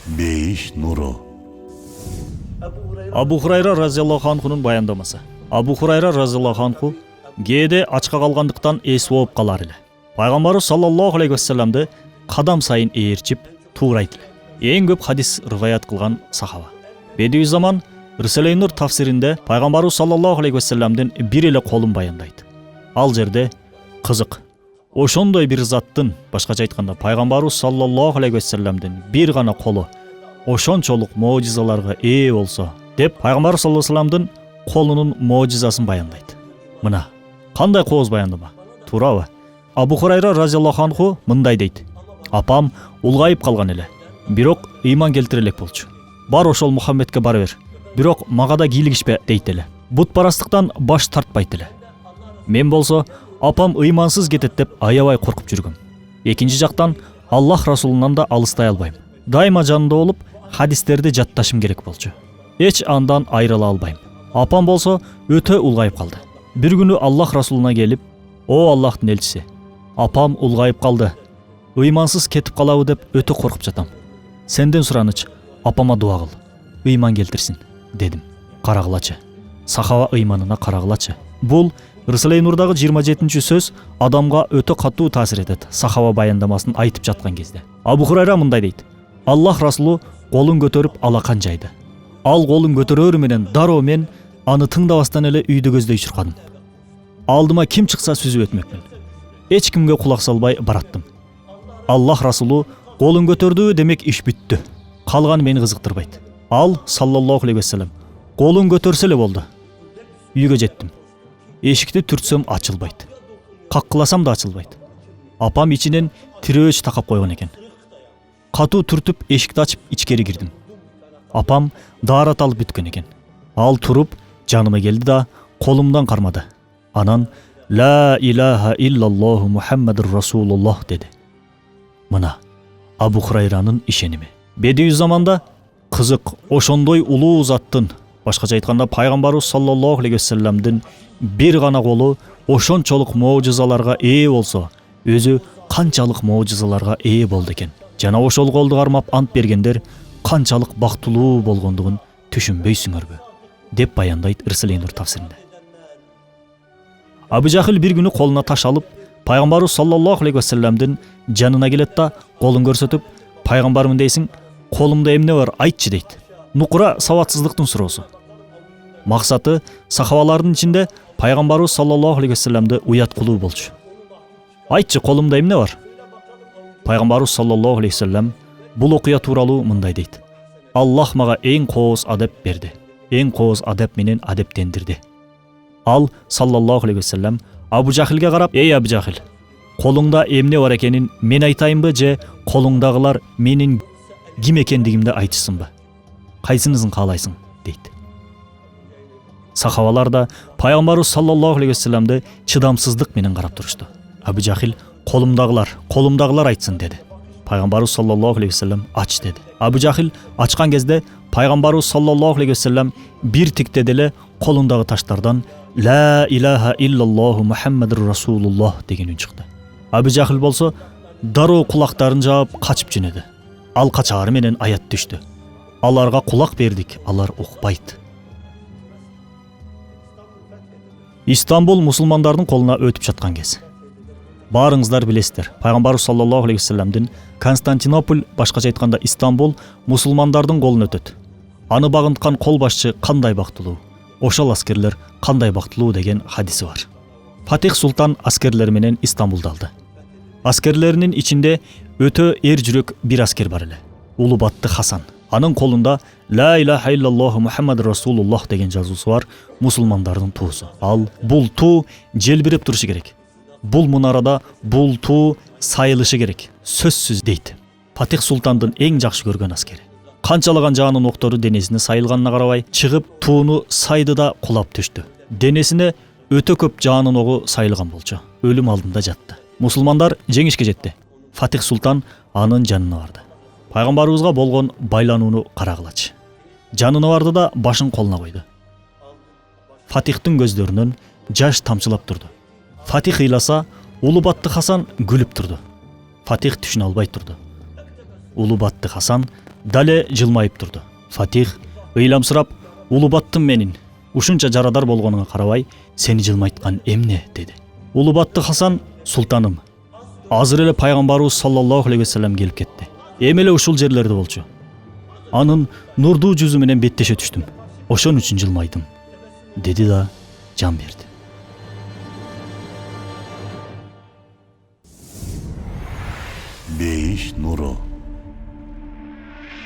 Бейиш нуру. Абу Хурайра разияллаху анхунун баяндамасы. Абу Хурайра разияллаху анху кээде ачка калгандыктан эс болуп калар эле. Пайгамбарыбыз саллаллаху алейхи вассаламды кадам сайын ээрчип туурайт эле. Эң көп хадис риваят кылган сахаба. Бедуи заман Рисалей-нур тафсиринде Пайгамбарыбыз саллаллаху алейхи вассаламдын бир эле колун баяндайт. Ал жерде кызык. Ошондой бир заттын, башкача айтканда Пайгамбарыбыз саллаллаху алейхи вассаламдын бир гана колу ошончолук моожизаларга ээ болсо, деп Пайгамбар саллаллаху алейхи вассаламдын колунун моожизасын баяндайт. Мына кандай кооз баяндама, туурабы? Абу Хурайра разияллаху анху мындай дейт: апам улгайып калган эле, бирок ыйман келтире элек болчу. Бар ошол Мухаммедке бара бер, бирок мага да кийлигишпе дейт эле. Бутпарастыктан баш тартпайт эле. Мен болсо апам ыймансыз кетет деп аябай коркуп жүргөм. Экинчи жактан Аллах Расулунан да алыстай албайм. Дайыма жанында болуп хадистерди жатташым керек болчу. Эч андан айрыла албайм. Апам болсо өтө улгайып калды. Бир күнү Аллах Расулуна келип: "О Аллахтын элчиси, апам улгайып калды. Ыймансыз кетип калабы деп өтө коркуп жатам. Сенден сураныч, апама дуа кыл, ыйман келтирсин", дедим. Карагылачы. Сахаба ыйманына карагылачы. Бул Рисалей-нурдагы 27-чи сөз адамга өтө катуу таасир этет. Сахаба баяндамасын айтып жаткан кезде Абу Хурайра мындай дейт: Аллах Расулу колун көтөрүп алакан жайды. Ал колун көтөрөр менен дароо мен аны тыңдабастан эле үйдү көздөй чуркадым. Алдыма ким чыкса сүзүп өтмөкмүн. Эч кимге кулак салбай бараттым. Аллах Расулу колун көтөрдү, демек иш бүттү. Калганы мени кызыктырбайт. Ал саллаллаху алейхи вассалам колун көтөрсө эле болду. Үйгө жеттим. Эшикти түртсөм ачылбайт. Каккыласам да ачылбайт. Апам ичинен тирөөч такап койгон экен. Катуу түртүп эшикти ачып ичкери кирдим. Апам даарат алып бүткөн экен. Ал туруп жаныма келди да колумдан кармады. Анан "Ла илаха иллаллаху Мухаммадур Расулуллах" деди. Мына Абу Хурайранын ишеними. Бедуи заманда кызык ошондой улуу заттын, башкача айтканда Пайгамбарыбыз саллаллаху алейхи вассаламдын бир гана колу ошончолук моожизаларга ээ болсо, өзү канчалык моожизаларга ээ болду экен. Жана ошол колду кармап ант бергендер канчалык бактылуу болгондугун түшүнбөйсүңөрбү, деп баяндайт Рисалей-нур тафсиринде. Абу Жахил бир күнү колуна таш алып Пайгамбарыбыз саллаллаху алейхи вассаламдын жанына келет да колун көрсөтүп: "Пайгамбармын дейсиң? Колумда эмне бар, айтчы", дейт. Нукура сабатсыздыктын суроосу. Максаты сахабалардын ичинде Пайгамбарыбыз саллаллаху алейхи вассаламды уят кылуу болчу. "Айтчы, колумда эмне бар?" Пайгамбарыбыз саллаллаху алейхи вассалам бул окуя тууралуу мындай дейт: "Аллах мага эң кооз адеп берди, эң кооз адеп менен адептендирди." Ал саллаллаху алейхи вассалам Абу Жахилге карап: "Эй Абу Жахил, колуңда эмне бар экенин мен айтайынбы же колуңдагылар менин ким экендигимди айтышсынбы? Кайсынысын каалайсың?" дейт. Сахабалар да Пайгамбарыбыз саллаллаху алейхи вассаламды чыдамсыздык менен карап турушту. Абу Жахил: "Колумдагылар айтсын", деди. Пайгамбарыбыз саллаллаху алейхи вассалам: "Ач", деди. Абу Жахил ачкан кезде Пайгамбарыбыз саллаллаху алейхи вассалам бир тикте деле колундагы таштардан "Ла илаха иллаллаху Мухаммадур Расулуллах" деген үн чыкты. Абу Жахил болсо дароо кулактарын жаап качып жөнөдү. Ал качаары менен аят түштү: "Аларга кулак бердик, алар укпайт". Истанбул мусулмандардын колуна өтүп жаткан кез. Баарыңыздар билесиздер, Пайгамбарыбыз саллаллаху алейхи вассаламдын Константинополь, башкача айтканда Истанбул, мусулмандардын колуна өтөт. Аны багынткан кол башчы кандай бактылуу, ошол аскерлер кандай бактылуу деген хадиси бар. Фатих султан аскерлери менен Истанбулду алды. Аскерлеринин ичинде өтө эр жүрөк бир аскер бар эле. Улубатты Хасан. Анын колунда "Ла илаха иллаллаху Мухаммадур Расулуллах" деген жазуусу бар, мусулмандардын туусу. Ал бул туу желбиреп турушу керек. Бул мунарада бул туу сайылышы керек, сөзсүз, дейт. Фатих султандын эң жакшы көргөн аскери. Канчалаган жаанын октору денесине сайылганына карабай, чыгып тууну сайды да кулап түштү. Денесине өтө көп жаанын огу сайылган болчу. Өлүм алдында жатты. Мусулмандар жеңишке жетти. Фатих султан анын жанына барды. Пайгамбарыбызга болгон байланууну карагылачы. Жанына барды да башын колуна койду. Фатихтин көздөрүнөн жаш тамчылап турду. Фатих ыйласа, Улубатты Хасан күлүп турду. Фатих түшүнө албай турду. Улубатты Хасан дале жылмайып турду. Фатих ыйламсырап: "Улубаттым менин. Ушунча жарадар болгонуңа карабай, сени жылмайткан эмне?" деди. Улубатты Хасан: "Султаным, азыр эле пайгамбарыбыз саллаллаху алейхи вассалам келип кетти. Эми эле ушул жерлерде болчу. Анын нурдуу жүзү менен беттеше түштүм. Ошон үчүн жылмайдым", деди да жан берди. Бейиш нуру.